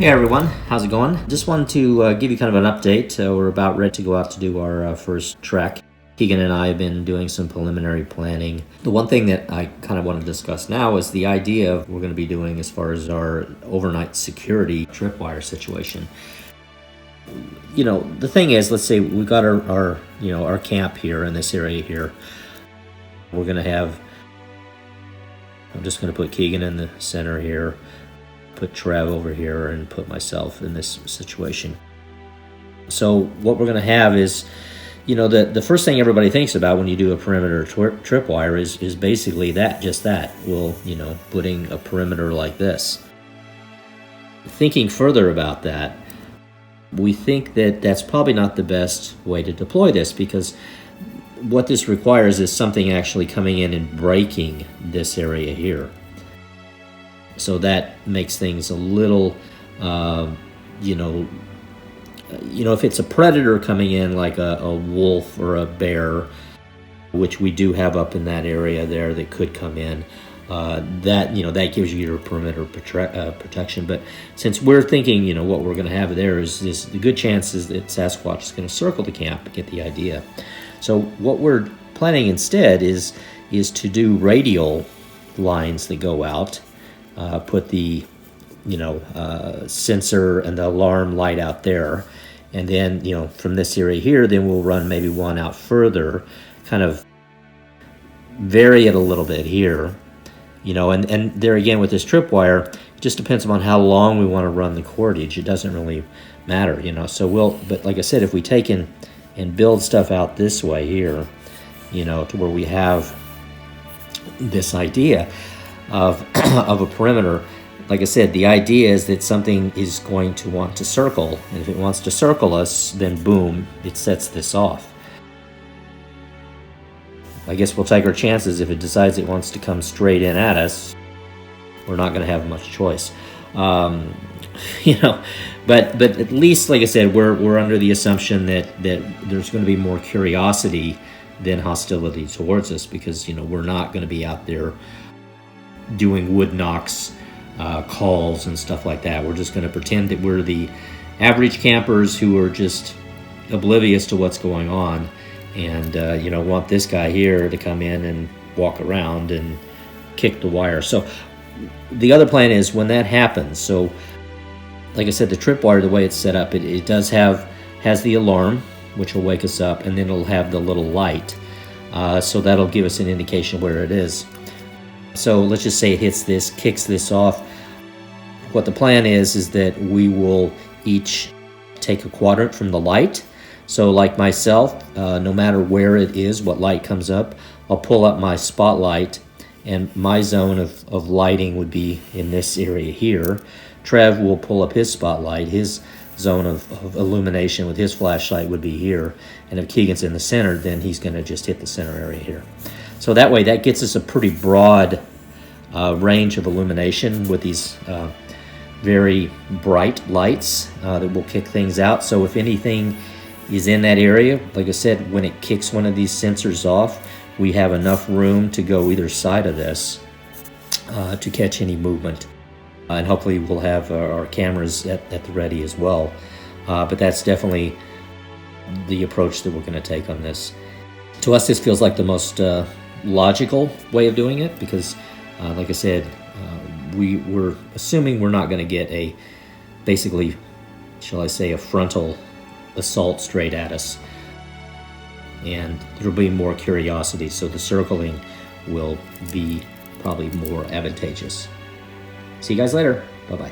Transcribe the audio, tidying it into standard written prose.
Hey everyone, how's it going? Just wanted to give you kind of an update. We're about ready to go out to do our first trek. Keegan and I have been doing some preliminary planning. The one thing that I kind of want to discuss now is the idea of what we're going to be doing as far as our overnight security tripwire situation. You know, the thing is, let's say we got our camp here in this area here. We're going to have, I'm just going to put Keegan in the center here, put Trev over here, and put myself in this situation. So what we're going to have is, you know, the first thing everybody thinks about when you do a perimeter tripwire is basically just that. We'll, putting a perimeter like this. Thinking further about that, we think that that's probably not the best way to deploy this, because what this requires is something actually coming in and breaking this area here. So that makes things a little, if it's a predator coming in like a wolf or a bear, which we do have up in that area there that could come in, that gives you your perimeter protection. But since we're thinking, what we're going to have there is the good chances that Sasquatch is going to circle the camp. Get the idea. So what we're planning instead is to do radial lines that go out. Put the, sensor and the alarm light out there. And then, from this area here, then we'll run maybe one out further, kind of vary it a little bit here, and there again with this tripwire, it just depends upon how long we want to run the cordage. It doesn't really matter, so but like I said, if we take in and build stuff out this way here, to where we have this idea of a perimeter. Like I said, the idea is that something is going to want to circle, and if it wants to circle us, then boom, it sets this off. I guess we'll take our chances. If it decides it wants to come straight in at us, we're not going to have much choice. But at least, like I said, we're under the assumption that there's going to be more curiosity than hostility towards us, because we're not going to be out there doing wood knocks, calls and stuff like that. We're just going to pretend that we're the average campers who are just oblivious to what's going on, and want this guy here to come in and walk around and kick the wire. So the other plan is when that happens, so like I said, the tripwire, the way it's set up, it has the alarm, which will wake us up, and then it'll have the little light, so that'll give us an indication where it is. So let's just say it hits this, kicks this off. What the plan is that we will each take a quadrant from the light. So like myself, no matter where it is, what light comes up, I'll pull up my spotlight, and my zone of lighting would be in this area here. Trev will pull up his spotlight. His zone of illumination with his flashlight would be here. And if Keegan's in the center, then he's going to just hit the center area here. So that way, that gets us a pretty broad range of illumination with these very bright lights that will kick things out. So if anything is in that area, like I said, when it kicks one of these sensors off, we have enough room to go either side of this to catch any movement. And hopefully we'll have our cameras at the ready as well. But that's definitely the approach that we're going to take on this. To us, this feels like the most logical way of doing it, because like I said, we're assuming we're not going to get basically, shall I say, a frontal assault straight at us, and there'll be more curiosity, so the circling will be probably more advantageous. See you guys later. Bye-bye.